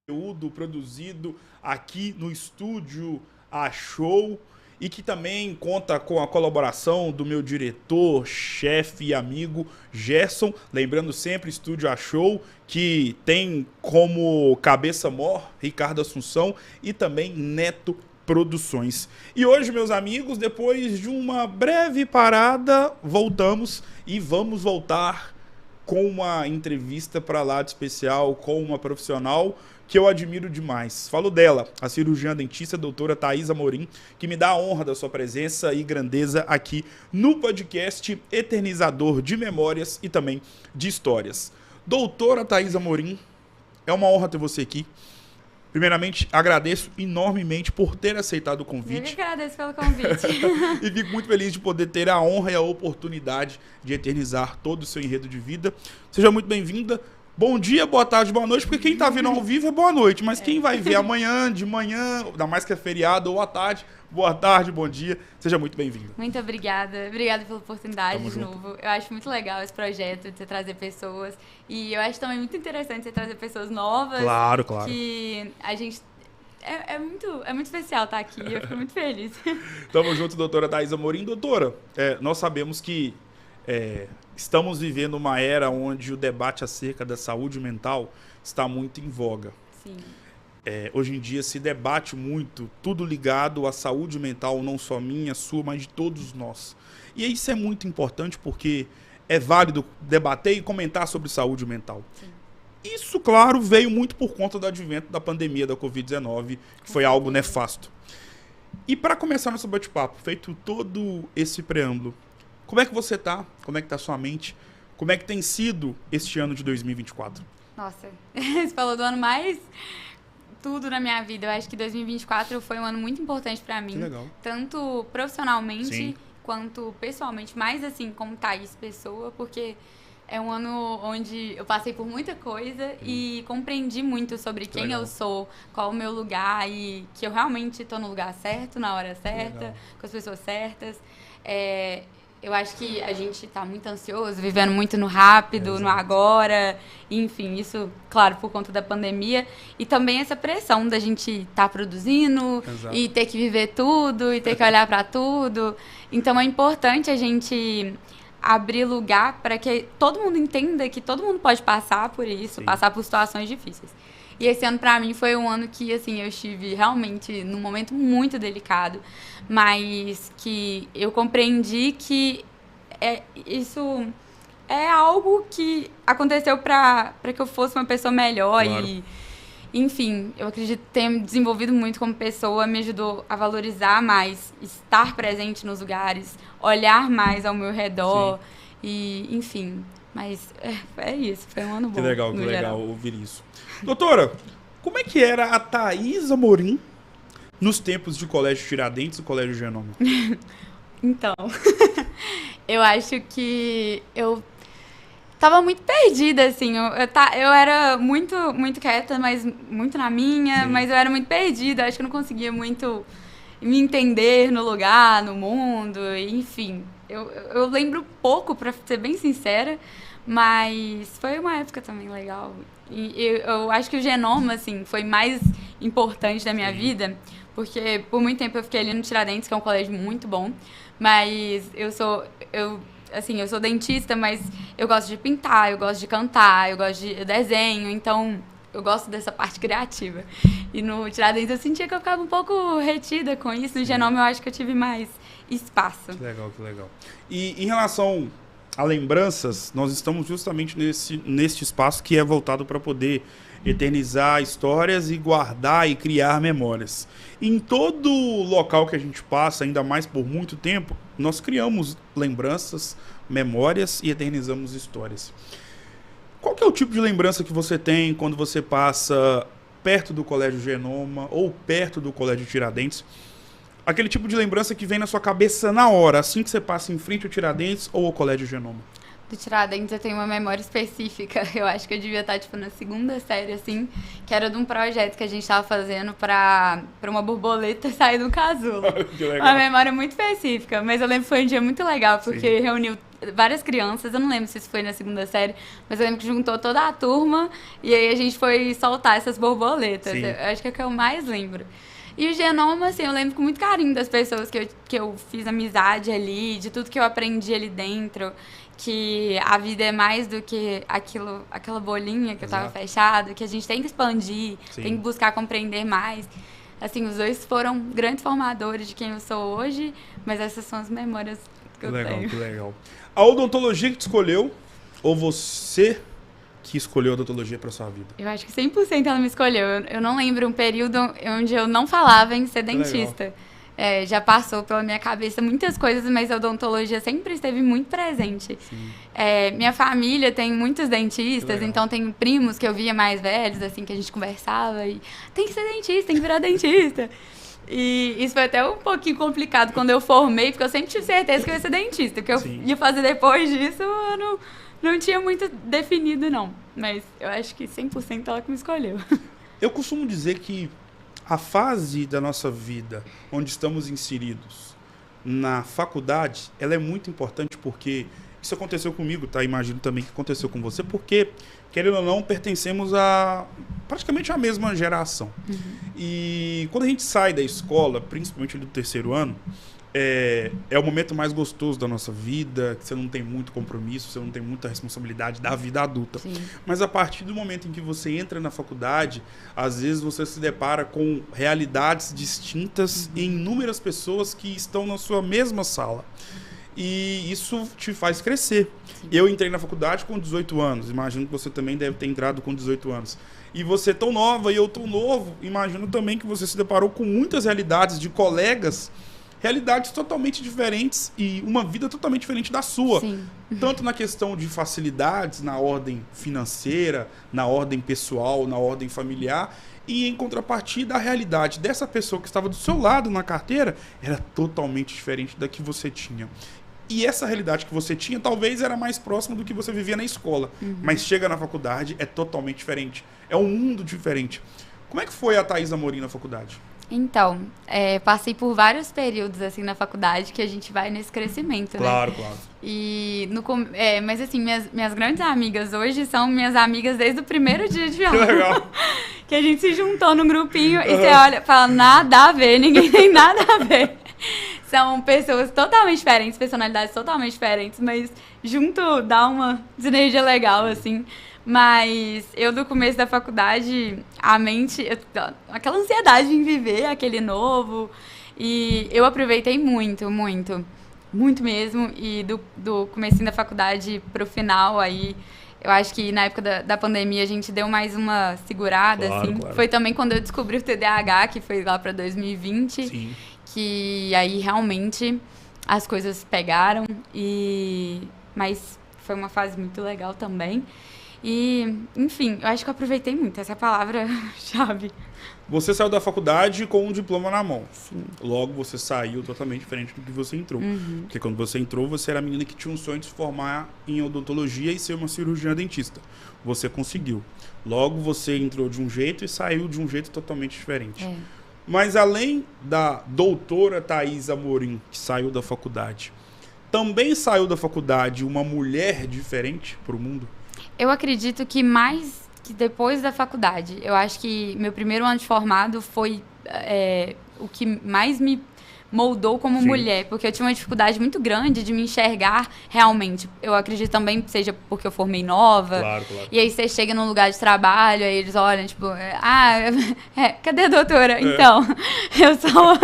Conteúdo produzido aqui no estúdio A Show e que também conta com a colaboração do meu diretor, chefe e amigo Gerson. Lembrando sempre, estúdio A Show, que tem como cabeça-mor Ricardo Assunção e também Neto Produções. E hoje, meus amigos, depois de uma breve parada, voltamos e vamos voltar com uma entrevista para lá de especial com uma profissional que eu admiro demais. Falo dela, a cirurgiã dentista doutora Thaís Amorim, que me dá a honra da sua presença e grandeza aqui no podcast Eternizador de Memórias e também de Histórias. Doutora Thaís Amorim, é uma honra ter você aqui. Primeiramente, agradeço enormemente por ter aceitado o convite. Eu que agradeço pelo convite. E fico muito feliz de poder ter a honra e a oportunidade de eternizar todo o seu enredo de vida. Seja muito bem-vinda. Bom dia, boa tarde, boa noite, porque quem tá vendo ao vivo é boa noite, mas quem vai ver amanhã, de manhã, ainda mais que é feriado, ou à tarde, boa tarde, bom dia, seja muito bem-vinda. Muito obrigada. Obrigada pela oportunidade Tamo de junto. novo. Eu acho muito legal esse projeto de você trazer pessoas. E eu acho também muito interessante você trazer pessoas novas. Claro, claro. Que a gente... É muito especial estar aqui. Eu fico muito feliz. Tamo junto, doutora Thaís Amorim. Doutora, nós sabemos que estamos vivendo uma era onde o debate acerca da saúde mental está muito em voga. Sim. Hoje em dia se debate muito, tudo ligado à saúde mental, não só minha, sua, mas de todos nós. E isso é muito importante porque é válido debater e comentar sobre saúde mental. Sim. Isso, claro, veio muito por conta do advento da pandemia da Covid-19, que foi algo nefasto. E para começar nosso bate-papo, feito todo esse preâmbulo, como é que você tá? Como é que tá a sua mente? Como é que tem sido este ano de 2024? Nossa, você falou do ano mais... tudo na minha vida. Eu acho que 2024 foi um ano muito importante pra mim. Que legal. Tanto profissionalmente Sim. quanto pessoalmente. Mais assim, como Thaís pessoa, porque é um ano onde eu passei por muita coisa e compreendi muito sobre quem legal. eu sou, qual o meu lugar e que eu realmente tô no lugar certo, na hora certa, legal. com as pessoas certas. Eu acho que a gente tá muito ansioso, vivendo muito no rápido, no Exato. agora, enfim, isso, claro, por conta da pandemia. E também essa pressão da gente estar produzindo Exato. e ter que viver tudo, e ter que olhar para tudo. Então é importante a gente abrir lugar para que todo mundo entenda que todo mundo pode passar por isso, Sim. passar por situações difíceis. E esse ano, pra mim, foi um ano que, assim, eu estive realmente num momento muito delicado, mas que eu compreendi que isso é algo que aconteceu pra que eu fosse uma pessoa melhor. Claro. E, enfim, eu acredito ter me desenvolvido muito como pessoa, me ajudou a valorizar mais, estar presente nos lugares, olhar mais ao meu redor. Sim. E, enfim, mas é isso, foi um ano bom. Que legal, que no legal geral. ouvir isso. Doutora, como é que era a Thaís Amorim nos tempos de Colégio Tiradentes e Colégio Genoma? Então, eu acho que eu tava muito perdida, assim. Eu era muito quieta, mas muito na minha, Sim. mas eu era muito perdida. Acho que eu não conseguia muito me entender no lugar, no mundo, enfim. Eu lembro pouco, pra ser bem sincera, mas foi uma época também legal. E eu acho que o genoma, assim, foi mais importante da minha Sim. vida, porque por muito tempo eu fiquei ali no Tiradentes, que é um colégio muito bom, mas eu sou dentista, mas eu gosto de pintar, eu gosto de cantar, eu gosto de desenho, então eu gosto dessa parte criativa. E no Tiradentes eu sentia que eu ficava um pouco retida com isso, no genoma eu acho que eu tive mais espaço. Que legal, que legal. E em relação a lembranças, nós estamos justamente neste espaço que é voltado para poder eternizar histórias e guardar e criar memórias. Em todo local que a gente passa, ainda mais por muito tempo, nós criamos lembranças, memórias e eternizamos histórias. Qual que é o tipo de lembrança que você tem quando você passa perto do Colégio Genoma ou perto do Colégio Tiradentes? Aquele tipo de lembrança que vem na sua cabeça na hora, assim que você passa em frente ao Tiradentes ou ao Colégio Genoma. Do Tiradentes eu tenho uma memória específica. Eu acho que eu devia estar, tipo, na segunda série, assim, que era de um projeto que a gente tava fazendo pra uma borboleta sair do casulo. Que legal. Uma memória muito específica, mas eu lembro que foi um dia muito legal, porque Sim. reuniu várias crianças, eu não lembro se isso foi na segunda série, mas eu lembro que juntou toda a turma e aí a gente foi soltar essas borboletas. Eu acho que é o que eu mais lembro. E o Genoma, assim, eu lembro com muito carinho das pessoas que eu fiz amizade ali, de tudo que eu aprendi ali dentro, que a vida é mais do que aquela bolinha que eu tava fechada, que a gente tem que expandir, tem que buscar compreender mais. Assim, os dois foram grandes formadores de quem eu sou hoje, mas essas são as memórias que eu tenho. Que legal. A odontologia que tu escolheu, ou você que escolheu a odontologia para sua vida? Eu acho que 100% ela me escolheu. Eu não lembro um período onde eu não falava em ser dentista. Já passou pela minha cabeça muitas coisas, mas a odontologia sempre esteve muito presente. Minha família tem muitos dentistas, então tem primos que eu via mais velhos, assim, que a gente conversava e tem que ser dentista, tem que virar dentista. E isso foi até um pouquinho complicado quando eu formei, porque eu sempre tive certeza que eu ia ser dentista. O que eu ia fazer depois disso, eu não tinha muito definido, não. Mas eu acho que 100% ela que me escolheu. Eu costumo dizer que a fase da nossa vida onde estamos inseridos na faculdade, ela é muito importante porque isso aconteceu comigo, tá? Imagino também que aconteceu com você, porque, querendo ou não, pertencemos a praticamente a mesma geração. E quando a gente sai da escola, principalmente do terceiro ano, é o momento mais gostoso da nossa vida, que você não tem muito compromisso, você não tem muita responsabilidade da vida adulta. Mas a partir do momento em que você entra na faculdade, às vezes você se depara com realidades distintas em inúmeras pessoas que estão na sua mesma sala. E isso te faz crescer. Eu entrei na faculdade com 18 anos, imagino que você também deve ter entrado com 18 anos. E você tão nova e eu tão novo, imagino também que você se deparou com muitas realidades de colegas, realidades totalmente diferentes e uma vida totalmente diferente da sua. Tanto na questão de facilidades, na ordem financeira, na ordem pessoal, na ordem familiar. E em contrapartida, a realidade dessa pessoa que estava do seu lado na carteira era totalmente diferente da que você tinha. E essa realidade que você tinha talvez era mais próxima do que você vivia na escola. Mas chega na faculdade, é totalmente diferente. É um mundo diferente. Como é que foi a Thaís Amorim na faculdade? Então, passei por vários períodos assim na faculdade que a gente vai nesse crescimento, claro, né? Claro. E mas assim, minhas grandes amigas hoje são minhas amigas desde o primeiro dia de aula. Que legal. Que a gente se juntou num grupinho e você olha e fala, nada a ver, ninguém tem nada a ver. São pessoas totalmente diferentes, personalidades totalmente diferentes, mas junto dá uma sinergia legal, assim. Mas eu, do começo da faculdade, a mente, aquela ansiedade em viver aquele novo, e eu aproveitei muito, muito, muito mesmo, e do comecinho da faculdade pro final, aí, eu acho que na época da pandemia a gente deu mais uma segurada, claro, assim. Claro. Foi também quando eu descobri o TDAH, que foi lá pra 2020, Sim. Que aí realmente as coisas pegaram, mas foi uma fase muito legal também. E, enfim, eu acho que eu aproveitei muito, essa palavra-chave. Você saiu da faculdade com um diploma na mão. Sim. Logo, você saiu totalmente diferente do que você entrou. Porque quando você entrou, você era a menina que tinha um sonho de se formar em odontologia e ser uma cirurgiã dentista. Você conseguiu. Logo, você entrou de um jeito e saiu de um jeito totalmente diferente. Mas além da doutora Thaís Amorim, que saiu da faculdade, também saiu da faculdade uma mulher diferente para o mundo? Eu acredito que mais que depois da faculdade. Eu acho que meu primeiro ano de formado foi o que mais me moldou como mulher, porque eu tinha uma dificuldade muito grande de me enxergar realmente. Eu acredito também que seja porque eu formei nova. Claro. E aí você chega num lugar de trabalho, aí eles olham, tipo, cadê a doutora? Então, eu sou...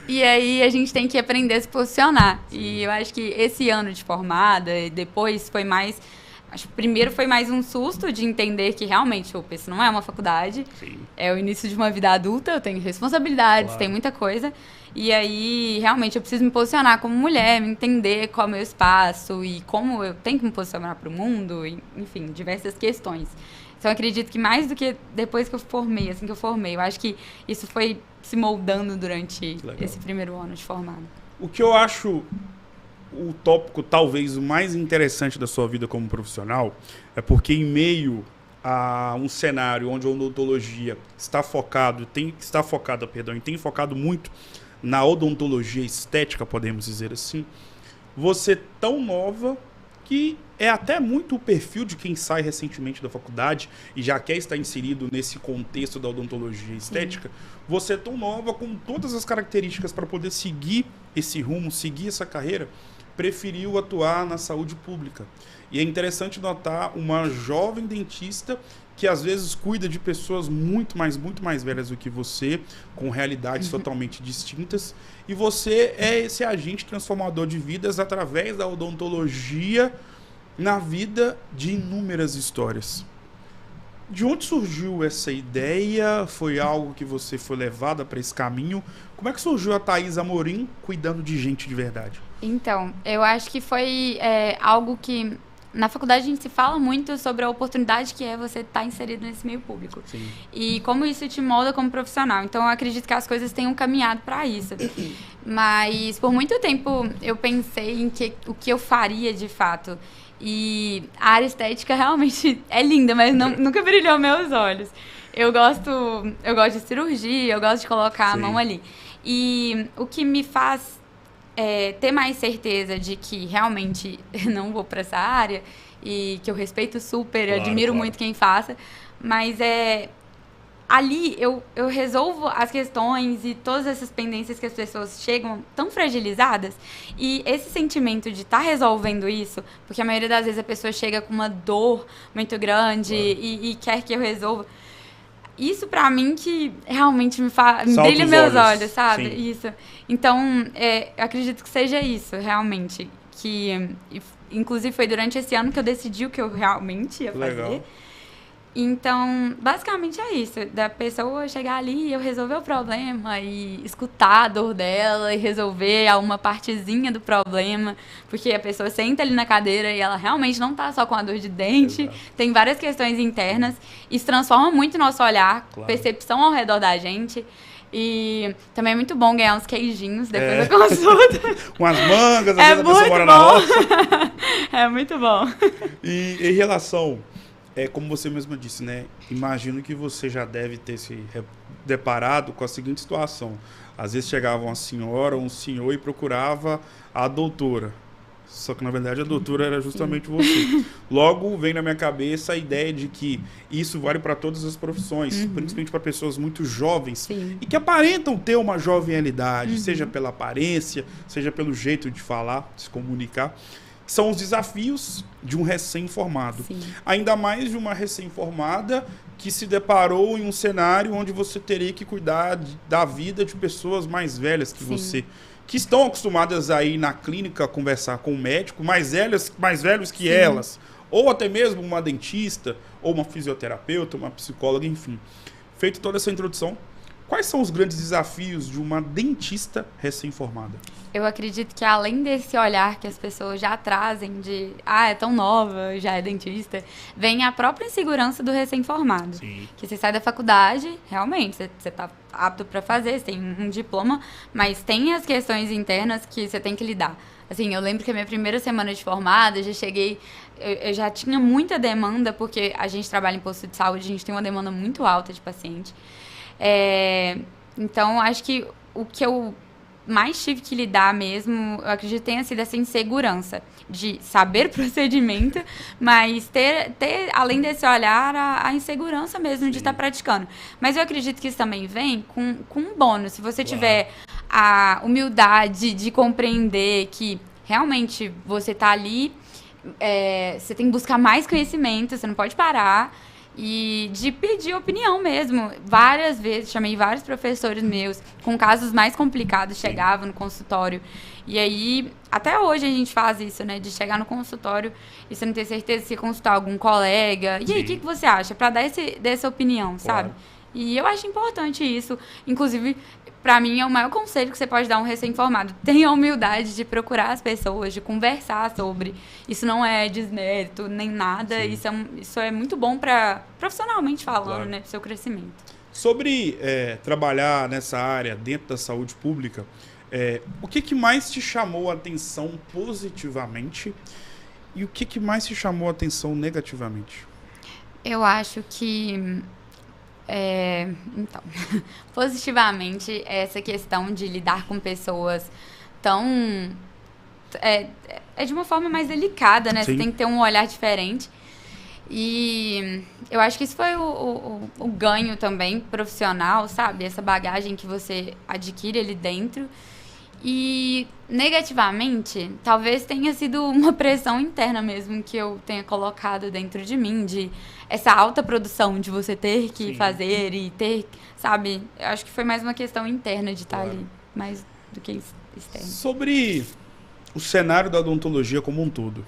E aí a gente tem que aprender a se posicionar. E eu acho que esse ano de formada, e depois foi mais... Acho que primeiro foi mais um susto de entender que realmente, isso não é uma faculdade. Sim. É o início de uma vida adulta, eu tenho responsabilidades, tem muita coisa. E aí, realmente, eu preciso me posicionar como mulher, me entender qual é o meu espaço e como eu tenho que me posicionar para o mundo, enfim, diversas questões. Então, eu acredito que mais do que depois que eu formei, assim que eu formei, eu acho que isso foi se moldando durante esse primeiro ano de formado. O que eu acho o tópico talvez o mais interessante da sua vida como profissional é porque em meio a um cenário onde a odontologia está focada e tem focado muito na odontologia estética, podemos dizer assim, você tão nova que é até muito o perfil de quem sai recentemente da faculdade e já quer estar inserido nesse contexto da odontologia estética, você tão nova com todas as características para poder seguir esse rumo, seguir essa carreira, preferiu atuar na saúde pública. E é interessante notar uma jovem dentista que às vezes cuida de pessoas muito mais velhas do que você, com realidades totalmente distintas, e você é esse agente transformador de vidas através da odontologia na vida de inúmeras histórias. De onde surgiu essa ideia? Foi algo que você foi levada para esse caminho? Como é que surgiu a Thaís Amorim cuidando de gente de verdade? Então, eu acho que foi algo que... Na faculdade a gente se fala muito sobre a oportunidade que é você estar inserido nesse meio público. Sim. E como isso te molda como profissional. Então eu acredito que as coisas tenham caminhado para isso. Mas por muito tempo eu pensei em o que eu faria de fato. E a área estética realmente é linda, mas nunca brilhou meus olhos. Eu gosto de cirurgia, eu gosto de colocar a mão ali. E o que me faz ter mais certeza de que realmente não vou para essa área e que eu respeito super, admiro muito quem faça, mas ali eu resolvo as questões e todas essas pendências que as pessoas chegam tão fragilizadas, e esse sentimento de estar resolvendo isso, porque a maioria das vezes a pessoa chega com uma dor muito grande e quer que eu resolva. Isso pra mim que realmente me brilha meus olhos, sabe? Sim. Isso. Então, eu acredito que seja isso, realmente. Que, inclusive, foi durante esse ano que eu decidi o que eu realmente ia fazer. Legal. Então, basicamente é isso. Da pessoa chegar ali e eu resolver o problema e escutar a dor dela e resolver uma partezinha do problema. Porque a pessoa senta ali na cadeira e ela realmente não tá só com a dor de dente. Exato. Tem várias questões internas. Isso transforma muito o nosso olhar, percepção ao redor da gente. E também é muito bom ganhar uns queijinhos depois da consulta. Umas mangas, às vezes a pessoa mora na roça. É muito bom. E em relação... como você mesma disse, né? Imagino que você já deve ter se deparado com a seguinte situação. Às vezes chegava uma senhora ou um senhor e procurava a doutora. Só que, na verdade, a doutora era justamente você. Logo, vem na minha cabeça a ideia de que isso vale para todas as profissões, principalmente para pessoas muito jovens e que aparentam ter uma jovialidade, seja pela aparência, seja pelo jeito de falar, de se comunicar. São os desafios de um recém-formado. Ainda mais de uma recém-formada que se deparou em um cenário onde você teria que cuidar da vida de pessoas mais velhas que você, que estão acostumadas a ir na clínica conversar com o médico, mais velhos que elas, ou até mesmo uma dentista, ou uma fisioterapeuta, uma psicóloga, enfim. Feito toda essa introdução, quais são os grandes desafios de uma dentista recém-formada? Eu acredito que além desse olhar que as pessoas já trazem de é tão nova, já é dentista, vem a própria insegurança do recém-formado. Que você sai da faculdade, realmente, você está apto para fazer, você tem um diploma, mas tem as questões internas que você tem que lidar. Assim, eu lembro que a minha primeira semana de formada, eu já cheguei, eu já tinha muita demanda, porque a gente trabalha em posto de saúde, a gente tem uma demanda muito alta de paciente. Então, acho que o que eu mais tive que lidar mesmo, eu acredito que tenha sido essa insegurança de saber o procedimento, mas ter além desse olhar, a insegurança mesmo de estar praticando. Mas eu acredito que isso também vem com um bônus. Se você tiver a humildade de compreender que realmente você está ali, você tem que buscar mais conhecimento, você não pode parar. E de pedir opinião mesmo. Várias vezes, chamei vários professores meus com casos mais complicados, chegavam no consultório. E aí, até hoje a gente faz isso, né? De chegar no consultório e você não ter certeza se consultar algum colega. E aí, o que você acha? Pra dar dessa opinião, sabe? E eu acho importante isso. Inclusive, pra mim, é o maior conselho que você pode dar a um recém-formado. Tenha a humildade de procurar as pessoas, de conversar sobre. Isso não é desmérito, nem nada. Isso é muito bom profissionalmente falando, né? Pro seu crescimento. Sobre trabalhar nessa área, dentro da saúde pública, o que mais te chamou a atenção positivamente e o que mais te chamou a atenção negativamente? Eu acho que... Então, positivamente, essa questão de lidar com pessoas tão é de uma forma mais delicada, né? Sim. Você tem que ter um olhar diferente. E eu acho que isso foi o ganho também profissional, sabe? Essa bagagem que você adquire ali dentro. E negativamente, talvez tenha sido uma pressão interna mesmo que eu tenha colocado dentro de mim, de essa alta produção de você ter que Sim. fazer e ter, sabe? Eu acho que foi mais uma questão interna de estar ali, mais do que externa. Sobre o cenário da odontologia como um todo.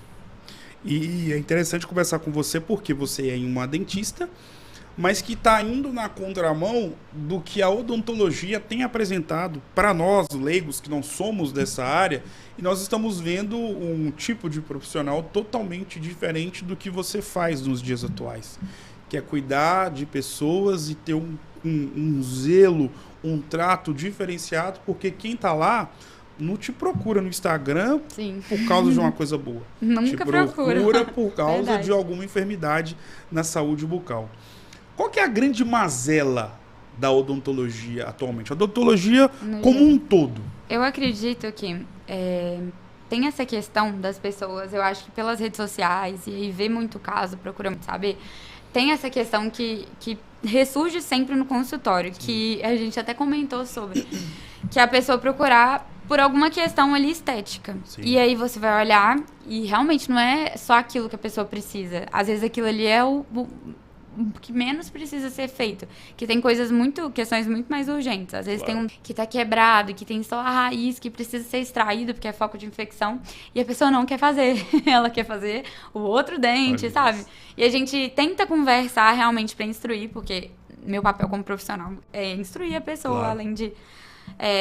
E é interessante conversar com você porque você é uma dentista, mas que está indo na contramão do que a odontologia tem apresentado para nós, leigos, que não somos dessa área, e nós estamos vendo um tipo de profissional totalmente diferente do que você faz nos dias atuais, que é cuidar de pessoas e ter um zelo, um trato diferenciado, porque quem está lá não te procura no Instagram Sim. por causa de uma coisa boa. Nunca te procura por causa Verdade. de alguma enfermidade na saúde bucal. Qual que é a grande mazela da odontologia atualmente? A odontologia como um todo. Eu acredito que tem essa questão das pessoas, eu acho que pelas redes sociais, e aí vê muito caso, procura muito saber, tem essa questão que ressurge sempre no consultório, que a gente até comentou sobre, que é a pessoa procurar por alguma questão ali estética. Sim. E aí você vai olhar e realmente não é só aquilo que a pessoa precisa. Às vezes aquilo ali é o que menos precisa ser feito. Que tem questões muito mais urgentes. Às vezes Claro. tem um que tá quebrado, que tem só a raiz, que precisa ser extraído, porque é foco de infecção, e a pessoa não quer fazer. Ela quer fazer o outro dente, Olha sabe? isso. E a gente tenta conversar realmente para instruir, porque meu papel como profissional é instruir a pessoa, Claro. além de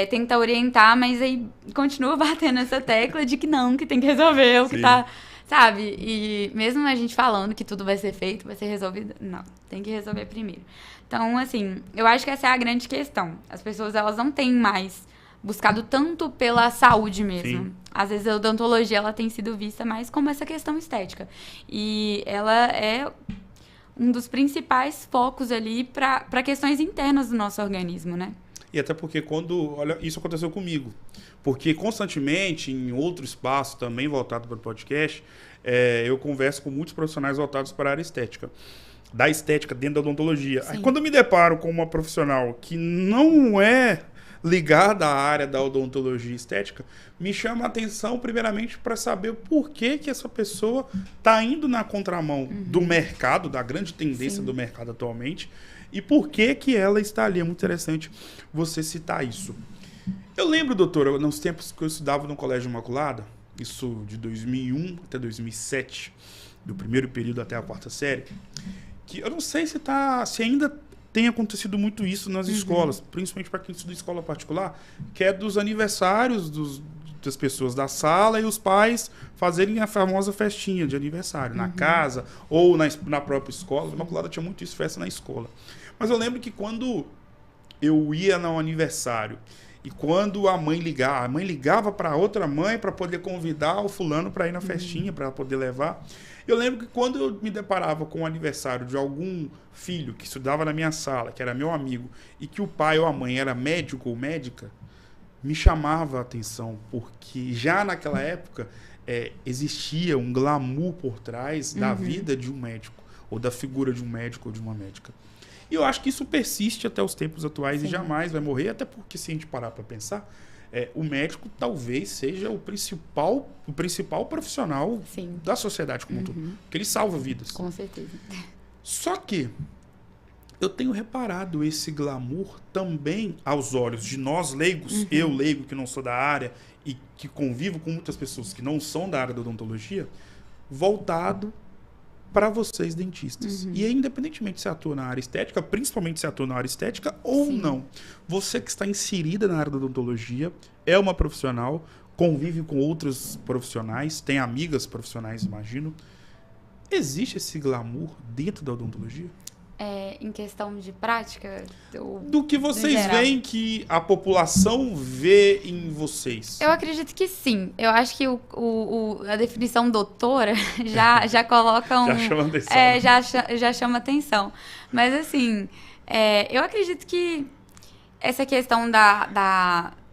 tentar orientar, mas aí continua batendo essa tecla de que não, que tem que resolver o que Sim. tá... Sabe? E mesmo a gente falando que tudo vai ser feito, vai ser resolvido, não, tem que resolver primeiro. Então, assim, eu acho que essa é a grande questão. As pessoas, elas não têm mais buscado tanto pela saúde mesmo. Sim. Às vezes a odontologia, ela tem sido vista mais como essa questão estética. E ela é um dos principais focos ali para questões internas do nosso organismo, né? E até porque olha, isso aconteceu comigo. Porque constantemente, em outro espaço, também voltado para o podcast, eu converso com muitos profissionais voltados para a área estética. Da estética dentro da odontologia. Aí, quando eu me deparo com uma profissional que não é ligada à área da odontologia estética, me chama a atenção primeiramente para saber por que essa pessoa está indo na contramão do mercado, da grande tendência do mercado atualmente, e por que ela está ali. É muito interessante você citar isso. Eu lembro, doutora, nos tempos que eu estudava no Colégio Imaculada, isso de 2001 até 2007, do primeiro período até a quarta série, que eu não sei se ainda tem acontecido muito isso nas escolas, principalmente para quem estuda em escola particular, que é dos aniversários das pessoas da sala e os pais fazerem a famosa festinha de aniversário na casa ou na própria escola. A Imaculada tinha muito isso, festa na escola. Mas eu lembro que quando eu ia no aniversário e quando a mãe ligava para outra mãe para poder convidar o fulano para ir na festinha, para poder levar. Eu lembro que quando eu me deparava com o aniversário de algum filho que estudava na minha sala, que era meu amigo, e que o pai ou a mãe era médico ou médica, me chamava a atenção, porque já naquela época existia um glamour por trás da vida de um médico, ou da figura de um médico ou de uma médica. E eu acho que isso persiste até os tempos atuais. Sim. E jamais vai morrer, até porque, se a gente parar para pensar, o médico talvez seja o principal profissional Sim. da sociedade como um todo, porque ele salva vidas. Com certeza. Só que eu tenho reparado esse glamour também aos olhos de nós leigos, eu leigo que não sou da área e que convivo com muitas pessoas que não são da área da odontologia, voltado para vocês dentistas. E aí, independentemente se atua na área estética, principalmente se atua na área estética ou Sim. não, você que está inserida na área da odontologia, é uma profissional, convive com outros profissionais, tem amigas profissionais, imagino. Existe esse glamour dentro da odontologia? Em questão de prática? Do que vocês veem que a população vê em vocês? Eu acredito que sim. Eu acho que a definição doutora já coloca um... Já chama atenção. Já chama atenção. Mas, assim, eu acredito que essa questão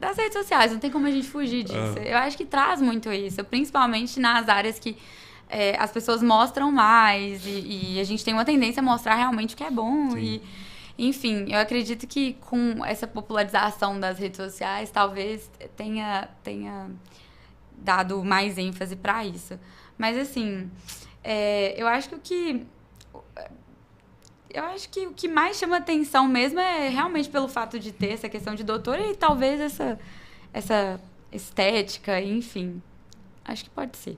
das redes sociais, não tem como a gente fugir disso. Eu acho que traz muito isso, principalmente nas áreas que as pessoas mostram mais e a gente tem uma tendência a mostrar realmente o que é bom. E, enfim, eu acredito que com essa popularização das redes sociais, talvez tenha dado mais ênfase para isso. Mas, assim, eu acho que o que mais chama atenção mesmo é realmente pelo fato de ter essa questão de doutora e talvez essa estética, enfim. Acho que pode ser.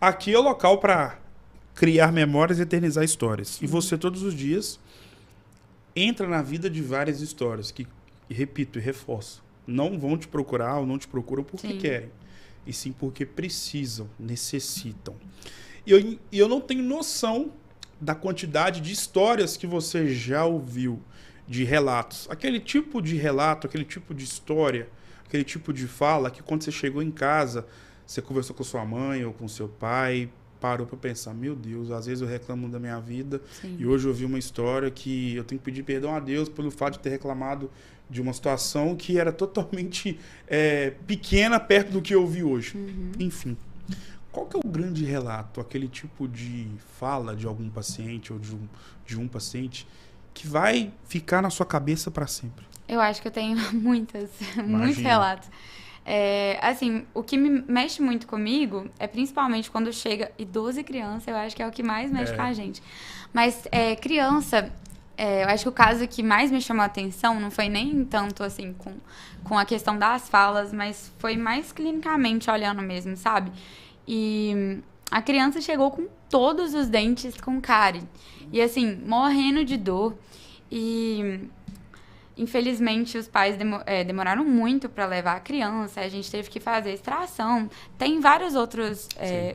Aqui é o local para criar memórias e eternizar histórias. E você, todos os dias, entra na vida de várias histórias que, repito e reforço, não vão te procurar ou não te procuram porque querem. E sim porque precisam, necessitam. E eu não tenho noção da quantidade de histórias que você já ouviu, de relatos. Aquele tipo de relato, aquele tipo de história, aquele tipo de fala que quando você chegou em casa, você conversou com sua mãe ou com seu pai, parou para pensar, meu Deus, às vezes eu reclamo da minha vida e hoje eu ouvi uma história que eu tenho que pedir perdão a Deus pelo fato de ter reclamado de uma situação que era totalmente pequena perto do que eu ouvi hoje. Enfim. Qual que é o grande relato, aquele tipo de fala de algum paciente ou de um paciente que vai ficar na sua cabeça para sempre? Eu acho que eu tenho muitos relatos. Assim, o que me mexe muito comigo é principalmente quando chega idoso e criança, eu acho que é o que mais mexe com a gente. Mas criança, eu acho que o caso que mais me chamou a atenção não foi nem tanto assim com a questão das falas, mas foi mais clinicamente olhando mesmo, sabe? E a criança chegou com todos os dentes com cárie. E assim, morrendo de dor. E infelizmente os pais demoraram muito para levar a criança. A gente teve que fazer extração. Tem vários outros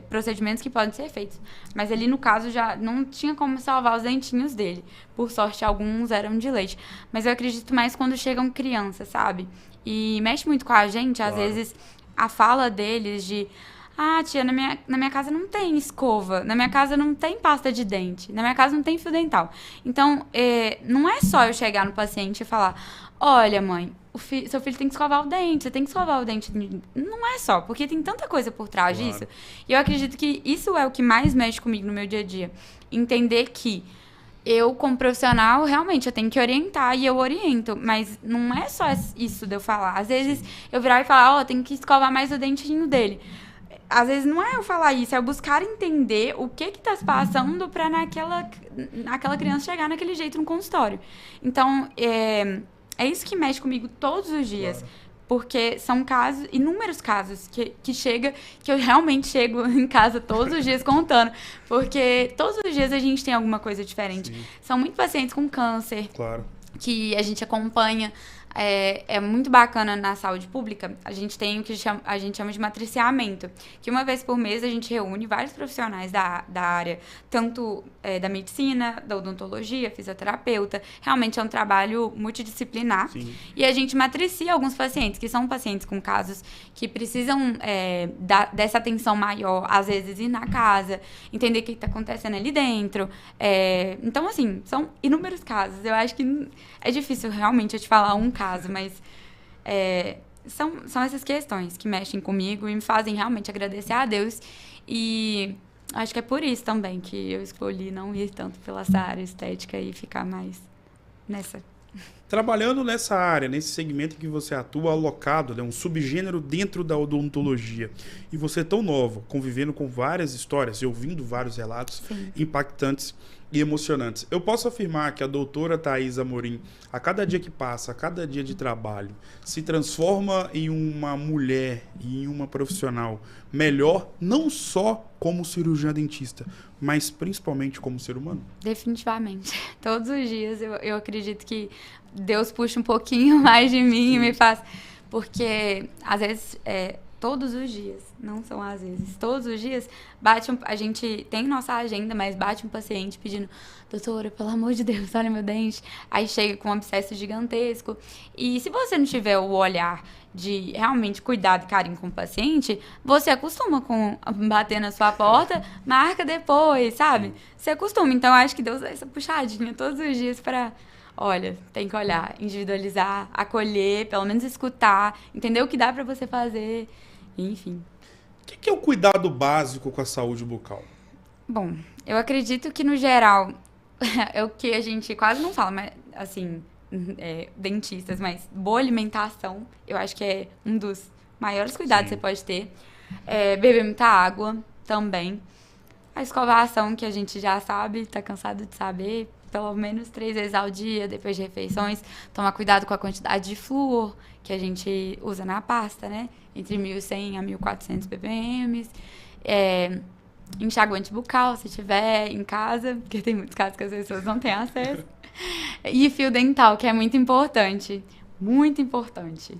procedimentos que podem ser feitos. Mas ali no caso já não tinha como salvar os dentinhos dele. Por sorte, alguns eram de leite. Mas eu acredito mais quando chegam crianças, sabe? E mexe muito com a gente. Às vezes a fala deles de... Ah, tia, na minha casa não tem escova, na minha casa não tem pasta de dente, na minha casa não tem fio dental. Então, não é só eu chegar no paciente e falar, olha, mãe, seu filho tem que escovar o dente, você tem que escovar o dente. Não é só, porque tem tanta coisa por trás disso. E eu acredito que isso é o que mais mexe comigo no meu dia a dia. Entender que eu, como profissional, realmente, eu tenho que orientar e eu oriento. Mas não é só isso de eu falar. Às vezes, eu virar e falar, tem que escovar mais o dentinho dele. Às vezes não é eu falar isso, é eu buscar entender o que tá se passando pra naquela criança chegar naquele jeito no consultório. Então, é isso que mexe comigo todos os dias. Claro. Porque são casos, inúmeros casos, que eu realmente chego em casa todos os dias contando. Porque todos os dias a gente tem alguma coisa diferente. Sim. São muitos pacientes com câncer. Claro. Que a gente acompanha. É muito bacana na saúde pública, a gente tem o que a gente chama de matriciamento, que uma vez por mês a gente reúne vários profissionais da área, tanto da medicina, da odontologia, fisioterapeuta, realmente é um trabalho multidisciplinar. Sim. E a gente matricia alguns pacientes, que são pacientes com casos que precisam dessa atenção maior, às vezes ir na casa, entender o que está acontecendo ali dentro. Então, assim, são inúmeros casos. Eu acho que é difícil realmente eu te falar um caso, mas são essas questões que mexem comigo e me fazem realmente agradecer a Deus. E acho que é por isso também que eu escolhi não ir tanto pela essa área estética e ficar mais nessa. Trabalhando nessa área, nesse segmento em que você atua, alocado, um subgênero dentro da odontologia, e você é tão novo, convivendo com várias histórias e ouvindo vários relatos impactantes e emocionantes. Eu posso afirmar que a doutora Thaís Amorim, a cada dia que passa, a cada dia de trabalho, se transforma em uma mulher e em uma profissional melhor, não só como cirurgiã dentista, mas principalmente como ser humano? Definitivamente. Todos os dias eu acredito que Deus puxa um pouquinho mais de mim e me faz... Porque, às vezes... todos os dias, não são às vezes, todos os dias, a gente tem nossa agenda, mas bate um paciente pedindo, doutora, pelo amor de Deus, olha meu dente. Aí chega com um abscesso gigantesco. E se você não tiver o olhar de realmente cuidado e carinho com o paciente, você acostuma com bater na sua porta, marca depois, sabe? Você acostuma. Então, eu acho que Deus dá essa puxadinha todos os dias para olha, tem que olhar, individualizar, acolher, pelo menos escutar, entender o que dá pra você fazer, enfim. O que é o cuidado básico com a saúde bucal? Bom, eu acredito que, no geral, é o que a gente quase não fala, mas, assim, dentistas, mas boa alimentação, eu acho que é um dos maiores cuidados que você pode ter. Beber muita água também. A escovação, que a gente já sabe, tá cansado de saber, pelo menos 3 vezes ao dia, depois de refeições. Tomar cuidado com a quantidade de flúor que a gente usa na pasta, né? Entre 1.100 a 1.400 ppm. Enxaguante bucal, se tiver em casa, porque tem muitos casos que as pessoas não têm acesso. E fio dental, que é muito importante. Muito importante.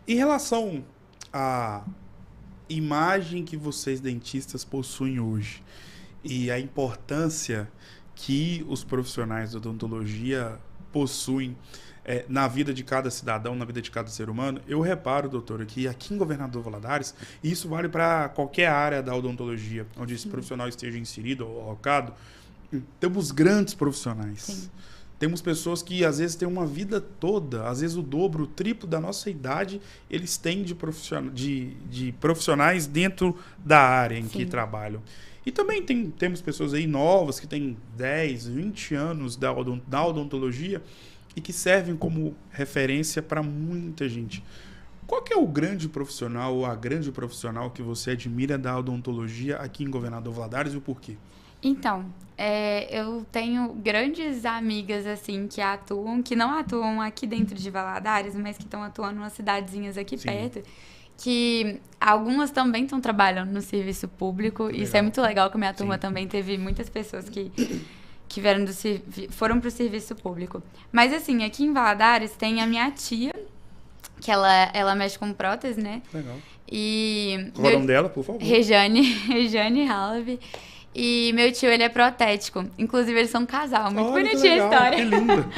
Em relação à imagem que vocês dentistas possuem hoje e a importância que os profissionais da odontologia possuem na vida de cada cidadão, na vida de cada ser humano, eu reparo, doutora, que aqui em Governador Valadares, e isso vale para qualquer área da odontologia, onde esse profissional esteja inserido ou alocado, temos grandes profissionais. Sim. Temos pessoas que, às vezes, têm uma vida toda, às vezes o dobro, o triplo da nossa idade, eles têm de profissionais dentro da área em que trabalham. E também temos pessoas aí novas que têm 10, 20 anos da odontologia e que servem como referência para muita gente. Qual que é o grande profissional ou a grande profissional que você admira da odontologia aqui em Governador Valadares e o porquê? Então, eu tenho grandes amigas, assim, que não atuam aqui dentro de Valadares, mas que estão atuando nas cidadezinhas aqui perto, que algumas também estão trabalhando no serviço público. Legal. Isso é muito legal, que a minha turma também teve muitas pessoas que foram para o serviço público. Mas, assim, aqui em Valadares tem a minha tia, que ela mexe com prótese, né? Legal. E qual é o nome dela, por favor? Rejane Halve. E meu tio, ele é protético. Inclusive, eles são um casal. Muito bonitinha a história. Que linda.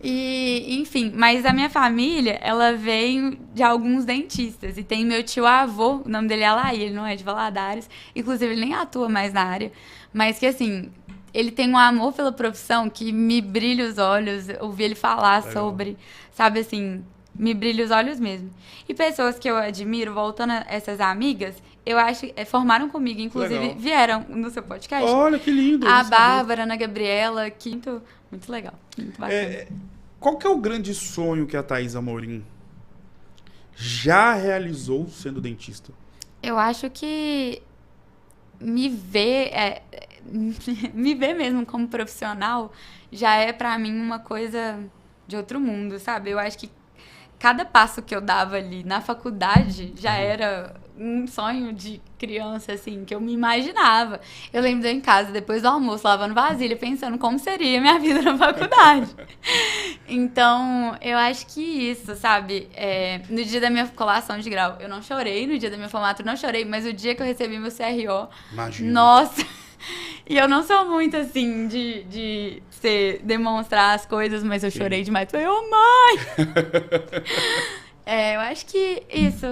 E, enfim, mas a minha família, ela veio de alguns dentistas. E tem meu tio avô, o nome dele é Alaí, ele não é de Valadares. Inclusive, ele nem atua mais na área. Mas que, assim, ele tem um amor pela profissão que me brilha os olhos. Ouvir ele falar sobre, sabe, assim, me brilha os olhos mesmo. E pessoas que eu admiro, voltando a essas amigas, eu acho que formaram comigo, inclusive vieram no seu podcast. Olha, que lindo. A Bárbara, a Ana Gabriela, Quinto, muito legal, muito bacana. Qual que é o grande sonho que a Thaís Amorim já realizou sendo dentista? Eu acho que me ver mesmo como profissional já é pra mim uma coisa de outro mundo, sabe? Eu acho que cada passo que eu dava ali na faculdade já era um sonho de criança, assim, que eu me imaginava. Eu lembro de eu em casa, depois do almoço, lavando vasilha, pensando como seria a minha vida na faculdade. Então, eu acho que isso, sabe? No dia da minha colação de grau, eu não chorei. No dia da minha formatura, não chorei. Mas o dia que eu recebi meu CRO... Imagina. Nossa! E eu não sou muito, assim, de demonstrar as coisas, mas eu chorei demais. Falei, ô mãe! Eu acho que isso.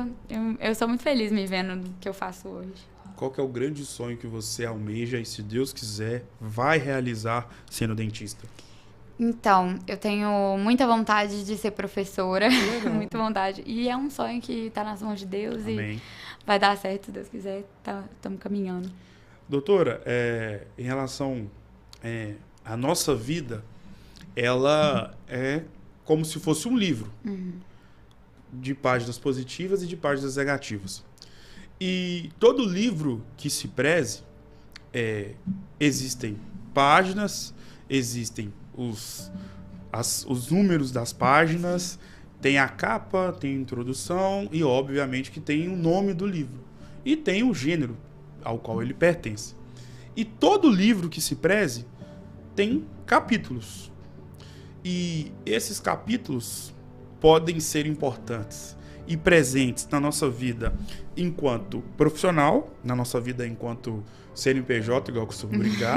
Eu sou muito feliz me vendo no que eu faço hoje. Qual que é o grande sonho que você almeja e, se Deus quiser, vai realizar sendo dentista? Então, eu tenho muita vontade de ser professora. Muita vontade. E é um sonho que tá nas mãos de Deus. Amém. E vai dar certo, se Deus quiser. Estamos caminhando. Doutora, em relação à nossa vida, ela é como se fosse um livro. De páginas positivas e de páginas negativas. E todo livro que se preze, existem páginas, existem os números das páginas, tem a capa, tem a introdução e, obviamente, que tem o nome do livro. E tem o gênero ao qual ele pertence. E todo livro que se preze tem capítulos. E esses capítulos podem ser importantes e presentes na nossa vida enquanto profissional, na nossa vida enquanto CNPJ, igual eu costumo brincar,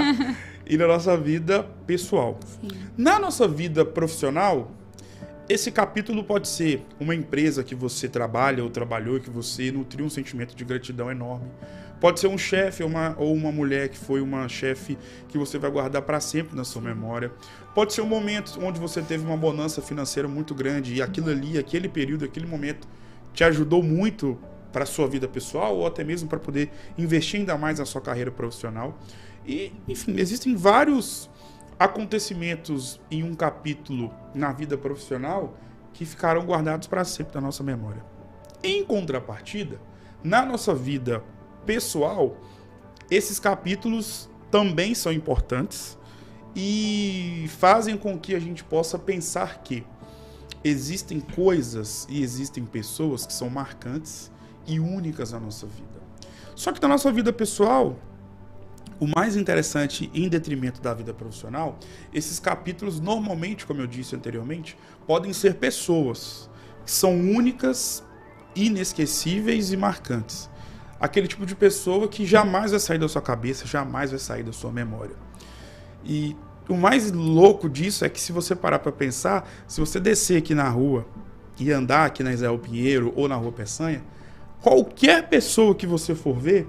e na nossa vida pessoal. Sim. Na nossa vida profissional, esse capítulo pode ser uma empresa que você trabalha ou trabalhou, que você nutriu um sentimento de gratidão enorme. Pode ser um chefe ou uma mulher que foi uma chefe que você vai guardar para sempre na sua memória. Pode ser um momento onde você teve uma bonança financeira muito grande e aquilo ali, aquele período, aquele momento te ajudou muito para a sua vida pessoal ou até mesmo para poder investir ainda mais na sua carreira profissional. E, enfim, existem vários acontecimentos em um capítulo na vida profissional que ficarão guardados para sempre na nossa memória. Em contrapartida, na nossa vida pessoal, esses capítulos também são importantes e fazem com que a gente possa pensar que existem coisas e existem pessoas que são marcantes e únicas na nossa vida. Só que na nossa vida pessoal, o mais interessante, em detrimento da vida profissional, esses capítulos normalmente, como eu disse anteriormente, podem ser pessoas que são únicas, inesquecíveis e marcantes. Aquele tipo de pessoa que jamais vai sair da sua cabeça, jamais vai sair da sua memória. E o mais louco disso é que se você parar para pensar, se você descer aqui na rua e andar aqui na Israel Pinheiro ou na Rua Peçanha, qualquer pessoa que você for ver,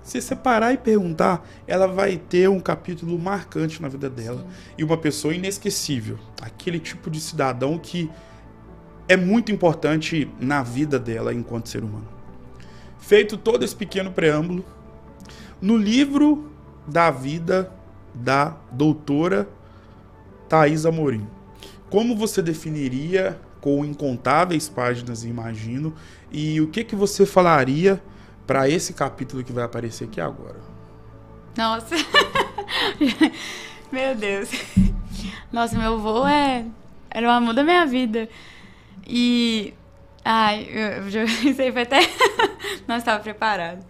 se você parar e perguntar, ela vai ter um capítulo marcante na vida dela. Sim. E uma pessoa inesquecível. Aquele tipo de cidadão que é muito importante na vida dela enquanto ser humano. Feito todo esse pequeno preâmbulo, no livro da vida da doutora Thaís Amorim, como você definiria, com incontáveis páginas, imagino, e o que você falaria para esse capítulo que vai aparecer aqui agora? Nossa. Meu Deus. Nossa, meu avô era o amor da minha vida. E... Ai, isso aí foi até... Não estava preparado.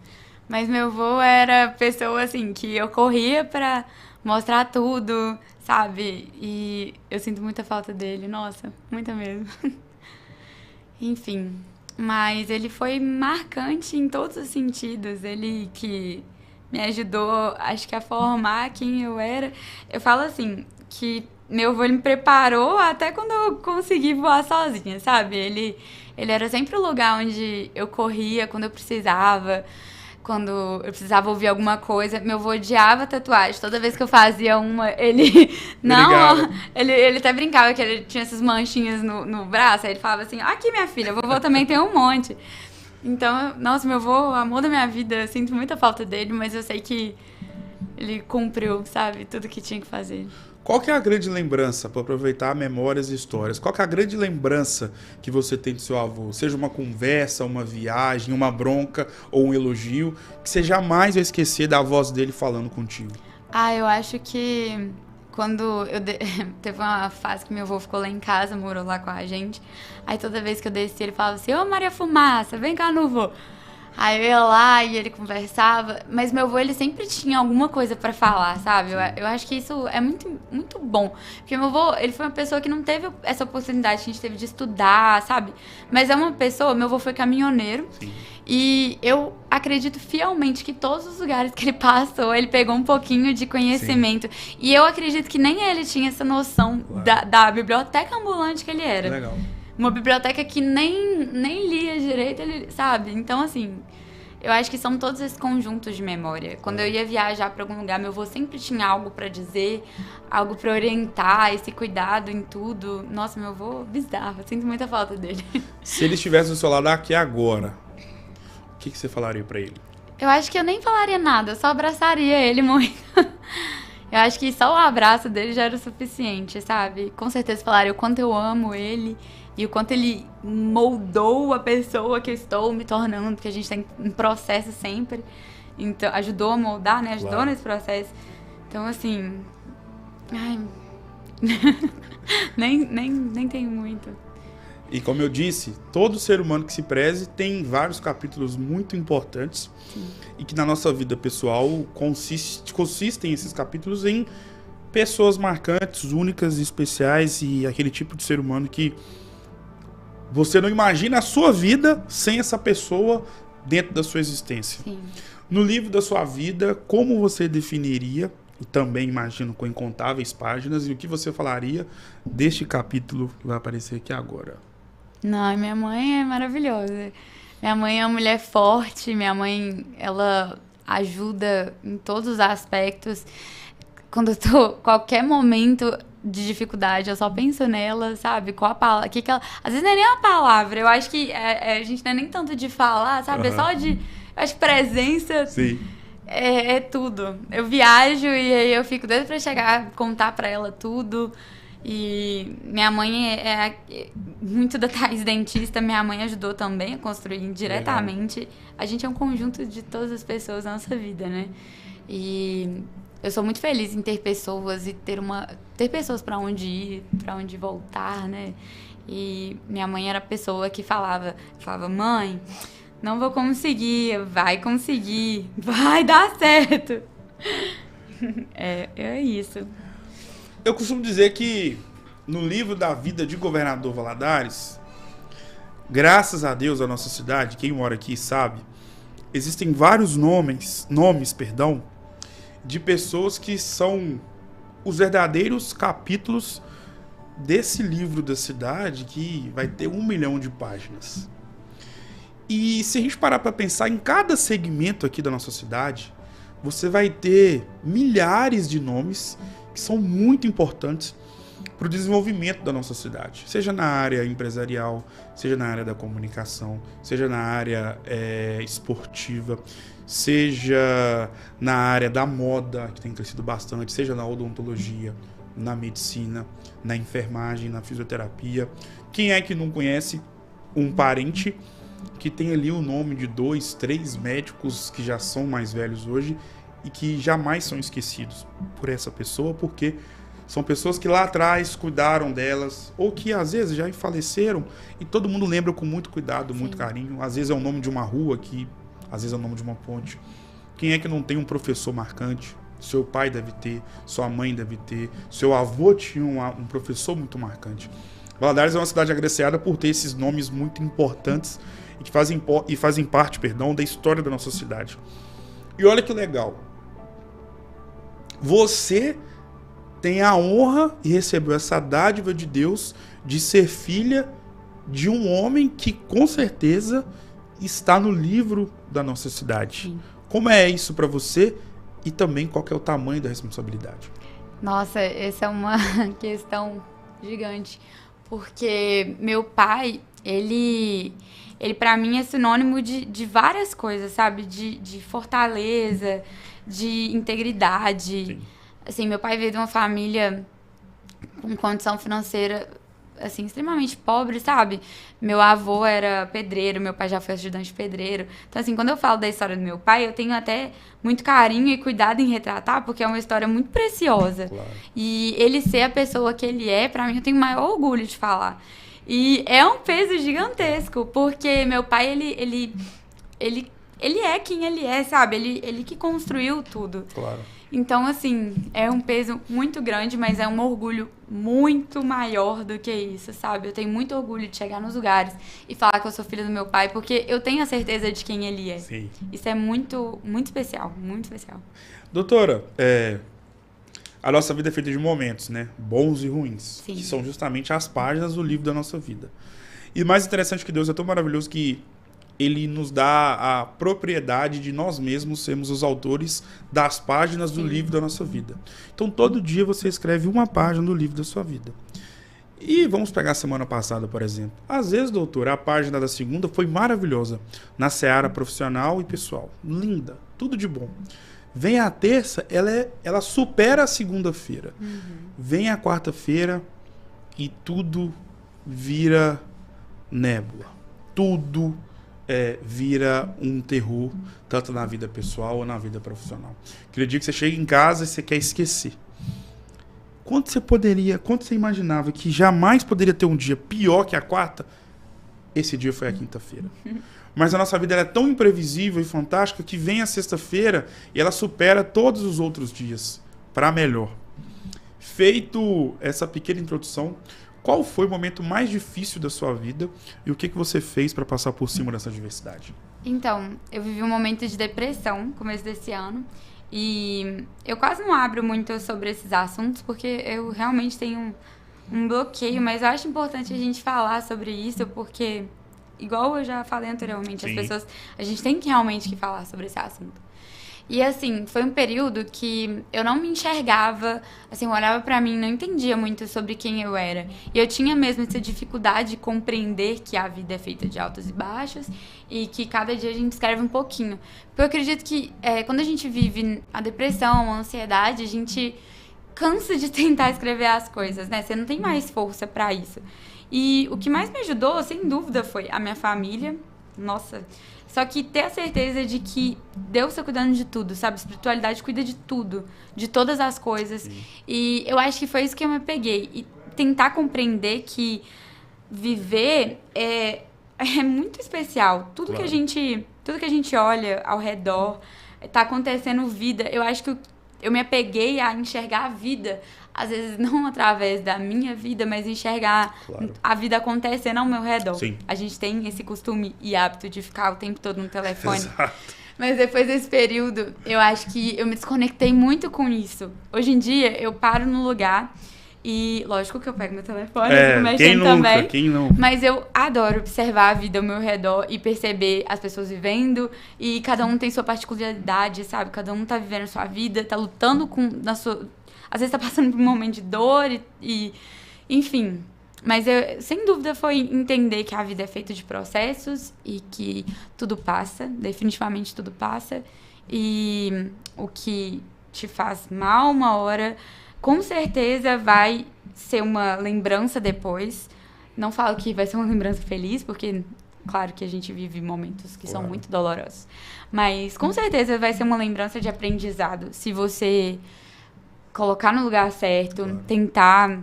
Mas meu avô era pessoa, assim, que eu corria pra mostrar tudo, sabe? E eu sinto muita falta dele. Nossa, muita mesmo. Enfim... Mas ele foi marcante em todos os sentidos. Ele que me ajudou, acho que a formar quem eu era. Eu falo assim, que meu avô me preparou até quando eu consegui voar sozinha, sabe? Ele era sempre o lugar onde eu corria quando eu precisava. Quando eu precisava ouvir alguma coisa, meu avô odiava tatuagem. Toda vez que eu fazia uma, ele... Não, ele até brincava que ele tinha essas manchinhas no braço. Aí ele falava assim, aqui minha filha, o vovô também tem um monte. Então, nossa, meu avô, o amor da minha vida, eu sinto muita falta dele, mas eu sei que ele cumpriu, sabe, tudo que tinha que fazer. Qual que é a grande lembrança, para aproveitar memórias e histórias, qual que é a grande lembrança que você tem do seu avô? Seja uma conversa, uma viagem, uma bronca ou um elogio, que você jamais vai esquecer da voz dele falando contigo. Eu acho que quando teve uma fase que meu avô ficou lá em casa, morou lá com a gente, aí toda vez que eu desci ele falava assim, ô Maria Fumaça, vem cá no vô. Aí eu ia lá e ele conversava, mas meu avô, ele sempre tinha alguma coisa pra falar, sabe? Eu acho que isso é muito, muito bom. Porque meu avô, ele foi uma pessoa que não teve essa oportunidade que a gente teve de estudar, sabe? Mas é uma pessoa, meu avô foi caminhoneiro. Sim. E eu acredito fielmente que todos os lugares que ele passou, ele pegou um pouquinho de conhecimento. Sim. E eu acredito que nem ele tinha essa noção da biblioteca ambulante que ele era. Legal. Uma biblioteca que nem lia direito, ele, sabe? Então, assim, eu acho que são todos esses conjuntos de memória. Quando eu ia viajar para algum lugar, meu avô sempre tinha algo para dizer, algo para orientar, esse cuidado em tudo. Nossa, meu avô, bizarro. Eu sinto muita falta dele. Se ele estivesse do seu lado aqui agora, o que você falaria para ele? Eu acho que eu nem falaria nada, eu só abraçaria ele muito. Eu acho que só o abraço dele já era o suficiente, sabe? Com certeza falaria o quanto eu amo ele e o quanto ele moldou a pessoa que eu estou me tornando, porque a gente tem um processo sempre. Então, ajudou a moldar, né? Ajudou nesse processo. Então, assim... Ai... nem tenho muito. E como eu disse, todo ser humano que se preze tem vários capítulos muito importantes. Sim. E que na nossa vida pessoal consistem esses capítulos em pessoas marcantes, únicas, especiais e aquele tipo de ser humano que você não imagina a sua vida sem essa pessoa dentro da sua existência. Sim. No livro da sua vida, como você definiria e também imagino com incontáveis páginas. E o que você falaria deste capítulo que vai aparecer aqui agora? Não, minha mãe é maravilhosa. Minha mãe é uma mulher forte, minha mãe, ela ajuda em todos os aspectos. Quando eu tô, qualquer momento de dificuldade, eu só penso nela, sabe? Qual a palavra, que ela... Às vezes não é nem uma palavra, eu acho que a gente não é nem tanto de falar, sabe? É só de... Eu acho que presença é tudo. Eu viajo e aí eu fico doida pra chegar, contar pra ela tudo. E minha mãe é muito da Thaís dentista, minha mãe ajudou também a construir indiretamente. Legal. A gente é um conjunto de todas as pessoas na nossa vida, né? E eu sou muito feliz em ter pessoas e ter pessoas para onde ir, para onde voltar, né? E minha mãe era a pessoa que falava, mãe, não vou conseguir, vai conseguir, vai dar certo. É isso. Eu costumo dizer que no livro da vida de Governador Valadares, graças a Deus, a nossa cidade, quem mora aqui sabe, existem vários nomes, de pessoas que são os verdadeiros capítulos desse livro da cidade, que vai ter 1 milhão de páginas. E se a gente parar para pensar em cada segmento aqui da nossa cidade, você vai ter milhares de nomes que são muito importantes para o desenvolvimento da nossa cidade. Seja na área empresarial, seja na área da comunicação, seja na área esportiva, seja na área da moda, que tem crescido bastante, seja na odontologia, na medicina, na enfermagem, na fisioterapia. Quem é que não conhece um parente que tem ali o nome de 2, 3 médicos que já são mais velhos hoje e que jamais são esquecidos por essa pessoa, porque são pessoas que lá atrás cuidaram delas, ou que às vezes já faleceram e todo mundo lembra com muito cuidado, Sim. muito carinho. Às vezes é o nome de uma rua aqui, às vezes é o nome de uma ponte. Quem é que não tem um professor marcante? Seu pai deve ter, sua mãe deve ter, seu avô tinha um professor muito marcante. Valadares é uma cidade agraciada por ter esses nomes muito importantes e que fazem parte da história da nossa cidade. E olha que legal. Você tem a honra e recebeu essa dádiva de Deus de ser filha de um homem que com certeza está no livro da nossa cidade. Sim. Como é isso para você e também qual que é o tamanho da responsabilidade? Nossa, essa é uma questão gigante, porque meu pai, ele para mim é sinônimo de várias coisas, sabe? De fortaleza, de integridade. Sim. Assim, meu pai veio de uma família com condição financeira, assim, extremamente pobre, sabe? Meu avô era pedreiro, meu pai já foi ajudante de pedreiro. Então, assim, quando eu falo da história do meu pai, eu tenho até muito carinho e cuidado em retratar, porque é uma história muito preciosa. Claro. E ele ser a pessoa que ele é, pra mim, eu tenho o maior orgulho de falar. E é um peso gigantesco, porque meu pai, ele é quem ele é, sabe? Ele que construiu tudo. Claro. Então, assim, é um peso muito grande, mas é um orgulho muito maior do que isso, sabe? Eu tenho muito orgulho de chegar nos lugares e falar que eu sou filha do meu pai, porque eu tenho a certeza de quem ele é. Sim. Isso é muito, muito especial, muito especial. Doutora, a nossa vida é feita de momentos, né? Bons e ruins. Sim. Que são justamente as páginas do livro da nossa vida. E o mais interessante que Deus é tão maravilhoso que Ele nos dá a propriedade de nós mesmos sermos os autores das páginas do livro da nossa vida. Então, todo dia você escreve uma página do livro da sua vida. E vamos pegar a semana passada, por exemplo. Às vezes, doutor, a página da segunda foi maravilhosa na seara profissional e pessoal. Linda, tudo de bom. Vem a terça, ela supera a segunda-feira. Uhum. Vem a quarta-feira e tudo vira nébula. Tudo vira um terror, tanto na vida pessoal ou na vida profissional. Aquele dia que você chega em casa e você quer esquecer. Quanto você imaginava que jamais poderia ter um dia pior que a quarta? Esse dia foi a quinta-feira. Mas a nossa vida ela é tão imprevisível e fantástica que vem a sexta-feira e ela supera todos os outros dias para melhor. Feito essa pequena introdução, qual foi o momento mais difícil da sua vida e o que você fez para passar por cima dessa adversidade? Então, eu vivi um momento de depressão no começo desse ano E eu quase não abro muito sobre esses assuntos, porque eu realmente tenho um bloqueio, mas eu acho importante a gente falar sobre isso, porque, igual eu já falei anteriormente, as pessoas, a gente tem que realmente que falar sobre esse assunto. E, assim, foi um período que eu não me enxergava, assim, eu olhava pra mim, não entendia muito sobre quem eu era. E eu tinha mesmo essa dificuldade de compreender que a vida é feita de altos e baixos e que cada dia a gente escreve um pouquinho. Porque eu acredito que quando a gente vive a depressão, a ansiedade, a gente cansa de tentar escrever as coisas, né? Você não tem mais força pra isso. E o que mais me ajudou, sem dúvida, foi a minha família. Nossa... Só que ter a certeza de que Deus está cuidando de tudo, sabe? A espiritualidade cuida de tudo, de todas as coisas. Sim. E eu acho que foi isso que eu me peguei. E tentar compreender que viver é muito especial. Tudo, claro, tudo que a gente olha ao redor, tá acontecendo vida. Eu acho que eu me apeguei a enxergar a vida, às vezes não através da minha vida, mas enxergar, claro, a vida acontecendo ao meu redor. Sim. A gente tem esse costume e hábito de ficar o tempo todo no telefone. Exato. Mas depois desse período, eu acho que eu me desconectei muito com isso. Hoje em dia, eu paro no lugar e, lógico que eu pego meu telefone, eu fico mexendo também. Quem não? Mas eu adoro observar a vida ao meu redor e perceber as pessoas vivendo, e cada um tem sua particularidade, sabe? Cada um tá vivendo a sua vida, tá lutando às vezes tá passando por um momento de dor e enfim. Mas sem dúvida foi entender que a vida é feita de processos e que tudo passa, definitivamente tudo passa. E o que te faz mal uma hora, com certeza vai ser uma lembrança depois. Não falo que vai ser uma lembrança feliz, porque claro que a gente vive momentos que, claro, são muito dolorosos. Mas com certeza vai ser uma lembrança de aprendizado. Se você colocar no lugar certo, claro, tentar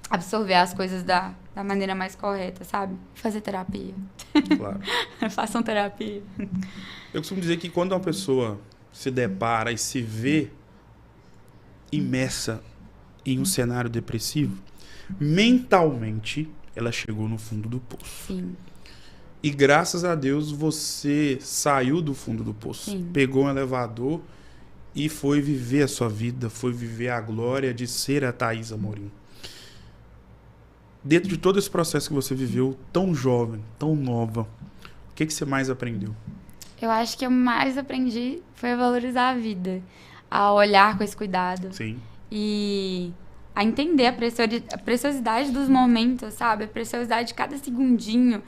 absorver as coisas da maneira mais correta, sabe? Fazer terapia. Claro. Façam terapia. Eu costumo dizer que quando uma pessoa se depara e se vê imersa em um cenário depressivo, mentalmente ela chegou no fundo do poço. Sim. E graças a Deus você saiu do fundo do poço. Sim. Pegou um elevador e foi viver a sua vida, foi viver a glória de ser a Thaís Amorim. Dentro de todo esse processo que você viveu, tão jovem, tão nova, o que você mais aprendeu? Eu acho que eu mais aprendi foi a valorizar a vida, a olhar com esse cuidado. Sim. E a entender a preciosidade dos momentos, sabe? A preciosidade de cada segundinho.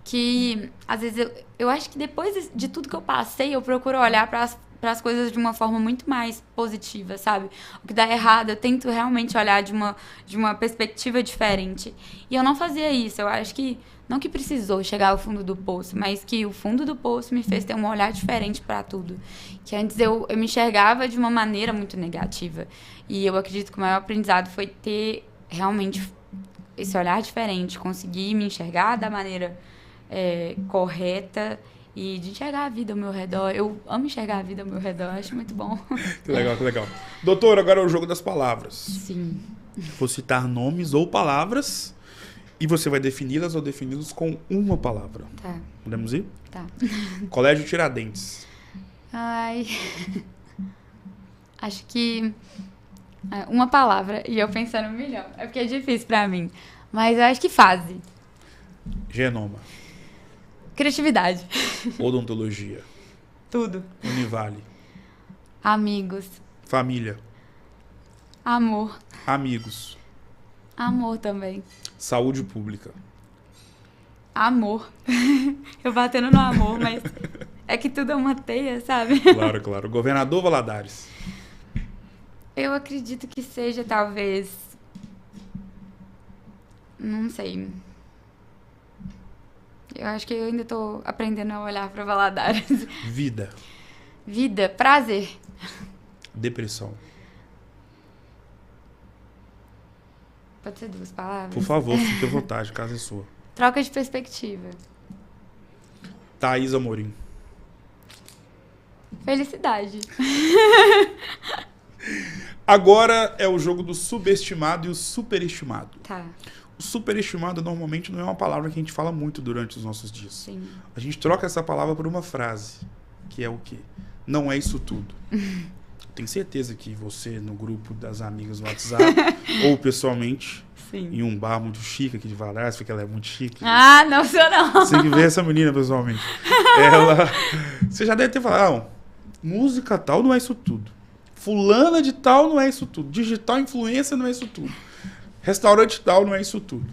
Que, às vezes, eu acho que depois de tudo que eu passei, eu procuro olhar para as coisas de uma forma muito mais positiva, sabe? O que dá errado, eu tento realmente olhar de uma perspectiva diferente. E eu não fazia isso. Eu acho que, não que precisou chegar ao fundo do poço, mas que o fundo do poço me fez ter um olhar diferente para tudo. Que antes eu me enxergava de uma maneira muito negativa. E eu acredito que o maior aprendizado foi ter realmente esse olhar diferente, conseguir me enxergar da maneira correta e de enxergar a vida ao meu redor. Eu amo enxergar a vida ao meu redor, acho muito bom. Que legal, que legal. Doutor, agora é o jogo das palavras. Sim. Vou citar nomes ou palavras e você vai defini-las ou defini-los com uma palavra. Tá. Podemos ir? Tá. Colégio Tiradentes. Ai... Acho que... uma palavra, e eu pensando um milhão. É porque é difícil pra mim. Mas eu acho que fase. Genoma. Criatividade. Odontologia. Tudo. Univale. Amigos. Família. Amor. Amigos. Amor também. Saúde pública. Amor. Eu batendo no amor, mas é que tudo é uma teia, sabe? Claro, claro. Governador Valadares. Eu acredito que seja, talvez... Não sei. Eu acho que eu ainda tô aprendendo a olhar para Valadares. Vida. Vida. Prazer. Depressão. Pode ser 2 palavras? Por favor, fique à vontade, casa é sua. Troca de perspectiva. Thaís Amorim. Felicidade. Agora é o jogo do subestimado e o superestimado. Tá. O superestimado normalmente não é uma palavra que a gente fala muito durante os nossos dias. Sim. A gente troca essa palavra por uma frase, que é o quê? Não é isso tudo. Tenho certeza que você, no grupo das amigas no WhatsApp, ou pessoalmente, Sim. em um bar muito chique aqui de Valadares, porque ela é muito chique. Ah, não sou não. Você tem que ver essa menina pessoalmente. Você já deve ter falado, música tal não é isso tudo. Fulana de tal não é isso tudo. Digital influência não é isso tudo. Restaurante tal não é isso tudo.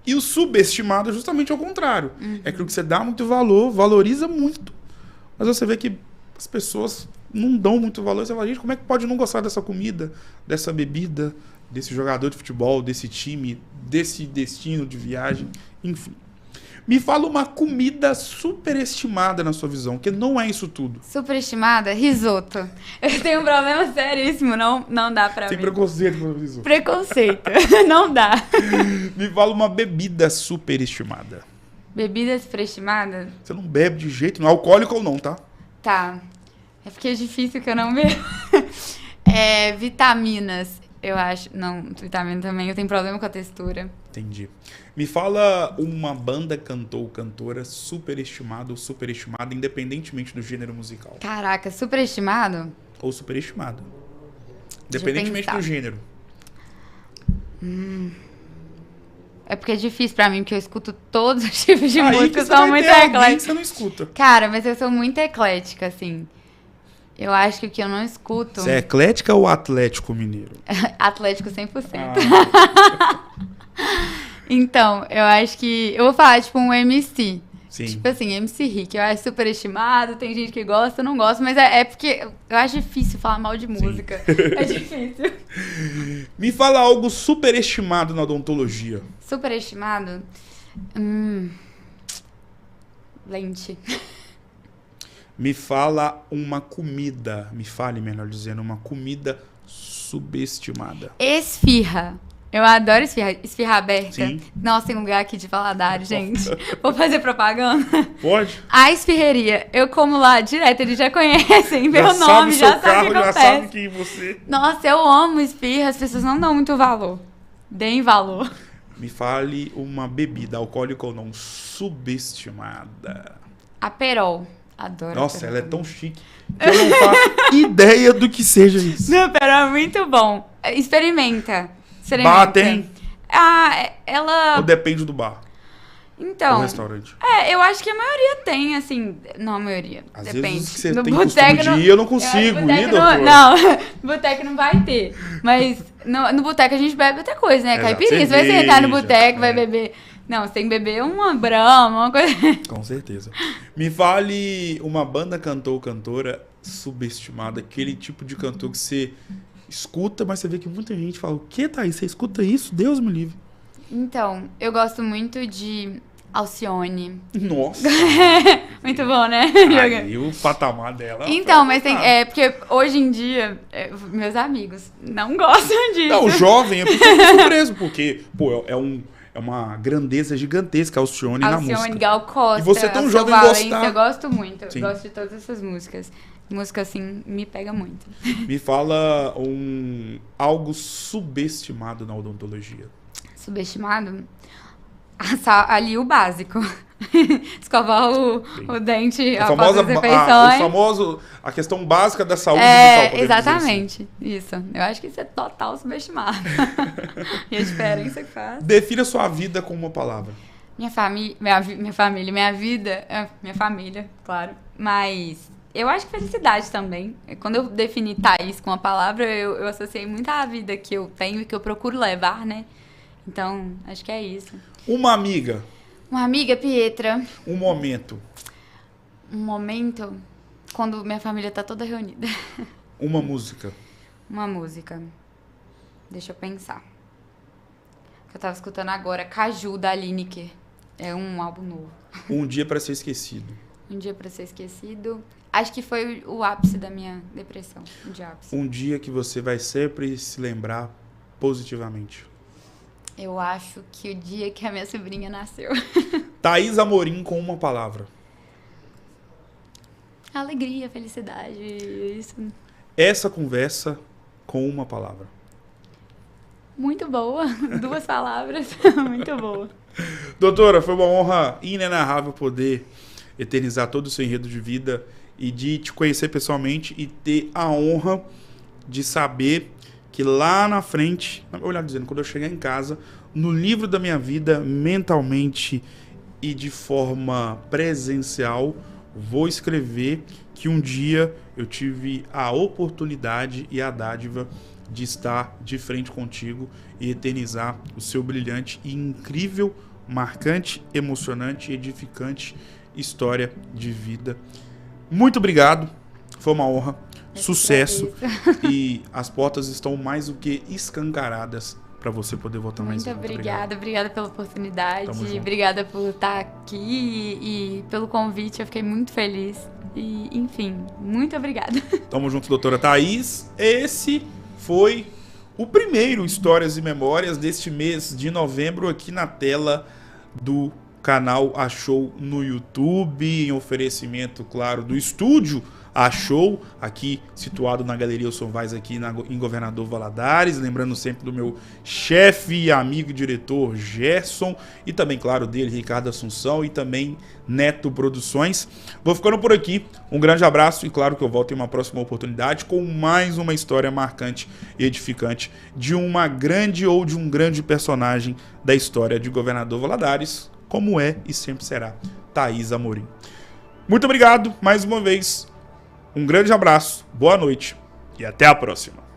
E o subestimado é justamente ao contrário. É aquilo que você dá muito valor, valoriza muito. Mas você vê que as pessoas não dão muito valor. Você fala, gente, como é que pode não gostar dessa comida, dessa bebida, desse jogador de futebol, desse time, desse destino de viagem, enfim. Me fala uma comida superestimada na sua visão, que não é isso tudo. Superestimada? Risoto. Eu tenho um problema seríssimo, não dá pra Tem mim. preconceito com risoto. Preconceito. Não dá. Me fala uma bebida superestimada. Bebida superestimada? Você não bebe de jeito nenhum, alcoólico ou não, tá? Tá. É porque é difícil que eu não bebo. Vitaminas, eu acho. Não, vitamina também. Eu tenho problema com a textura. Entendi. Me fala uma banda, cantor ou cantora superestimada ou superestimada, independentemente do gênero musical. Caraca, superestimado? Ou superestimada. Deixa eu Independentemente pensar. do gênero. É porque é difícil pra mim, porque eu escuto todos os tipos de Aí música. que Eu você sou vai muito ter alguém que eclética. você não escuta. Cara, mas eu sou muito eclética, assim. Eu acho que o que eu não escuto... Você é eclética ou Atlético Mineiro? Atlético 100%. Ah, Então, eu acho que... Eu vou falar, tipo, um MC. sim. Tipo assim, MC Rick. Eu acho superestimado, tem gente que gosta, eu não gosto. Mas é porque eu acho difícil falar mal de música. É difícil. Me fala algo superestimado na odontologia. Superestimado? Lente. Me fala uma comida, me fale, melhor dizendo, uma comida subestimada. Esfirra. Eu adoro esfirra. Esfirra aberta. Sim. Nossa, tem um lugar aqui de Valadares, gente. Vou fazer propaganda. Pode? A esfirreria. Eu como lá direto, eles já conhecem meu sabe nome, o já seu sabem carro, o que eu já peço. sabe quem você... Nossa, eu amo esfirra. As pessoas não dão muito valor. Deem valor. Me fale uma bebida, alcoólica ou não, subestimada. Aperol. Adoro. Nossa, Aperol ela é também. tão chique que eu não faço ideia do que seja isso. Não, Aperol é muito bom. Experimenta. Bar tem? Ela... Ou depende do bar ou Então... restaurante? Eu acho que a maioria tem, assim... Não, a maioria. Às depende. vezes os que você No tem boteco costume de ir, eu não consigo boteco ir, não, doutor. não, boteco não vai ter. Mas no boteco a gente bebe outra coisa, né? Exato, Caipirinha. Você vai sentar no cerveja, boteco, vai beber... Não, você tem que beber uma Brahma, uma coisa... Com certeza. Me fale uma banda, cantor ou cantora subestimada, aquele tipo de cantor que você escuta, mas você vê que muita gente fala, o que, Thaís? Você escuta isso? Deus me livre. Então, eu gosto muito de Alcione. Nossa. Muito bom, né? Aí o patamar dela... Então, mas tem... porque hoje em dia, meus amigos não gostam disso. Não, o jovem, eu fico surpreso, porque, pô, é uma grandeza gigantesca Alcione na Alcione, música. Gal Costa, E você tão Alceu jovem Valença, gostar. eu gosto muito. Sim. Eu gosto de todas essas músicas. Música, assim, me pega muito. Me fala algo subestimado na odontologia. Subestimado? Ali o básico. Escovar o dente após as refeições. A questão básica da saúde bucal, podemos dizer exatamente. Isso. Eu acho que isso é total subestimado. E a diferença que faz. assim. Defina sua vida com uma palavra. Minha família, minha vida, minha família, claro. Mas eu acho que felicidade também. Quando eu defini Thaís com a palavra, eu associei muito à vida que eu tenho e que eu procuro levar, né? Então, acho que é isso. Uma amiga. Uma amiga, Pietra. Um momento. Um momento quando minha família tá toda reunida. Uma música. Uma música. Deixa eu pensar. Que eu tava escutando agora, Caju, da Lineker. É um álbum novo. Um dia para ser esquecido. Um dia pra ser esquecido. Acho que foi o ápice da minha depressão. Um dia ápice. Um dia que você vai sempre se lembrar positivamente. Eu acho que o dia que a minha sobrinha nasceu. Thaís Amorim com uma palavra. Alegria, felicidade, isso. Essa conversa com uma palavra. Muito boa. 2 palavras. Muito boa. Doutora, foi uma honra inenarrável poder eternizar todo o seu enredo de vida e de te conhecer pessoalmente e ter a honra de saber que lá na frente, olhar dizendo, quando eu chegar em casa, no livro da minha vida, mentalmente e de forma presencial, vou escrever que um dia eu tive a oportunidade e a dádiva de estar de frente contigo e eternizar o seu brilhante e incrível, marcante, emocionante e edificante história de vida. Muito obrigado, foi uma honra, sucesso, e as portas estão mais do que escancaradas para você poder voltar mais vezes. Muito obrigada pela oportunidade, obrigada por estar aqui e pelo convite, eu fiquei muito feliz. E, enfim, muito obrigada. Tamo junto, doutora Thaís. Esse foi o primeiro Histórias e Memórias deste mês de novembro aqui na tela do canal A Show no YouTube, em oferecimento, claro, do estúdio A Show, aqui situado na Galeria Wilson Vaz, aqui em Governador Valadares. Lembrando sempre do meu chefe, amigo e diretor Gerson, e também, claro, dele, Ricardo Assunção, e também Neto Produções. Vou ficando por aqui, um grande abraço, e claro que eu volto em uma próxima oportunidade com mais uma história marcante e edificante de uma grande ou de um grande personagem da história de Governador Valadares, como é e sempre será Thaís Amorim. Muito obrigado mais uma vez. Um grande abraço, boa noite e até a próxima.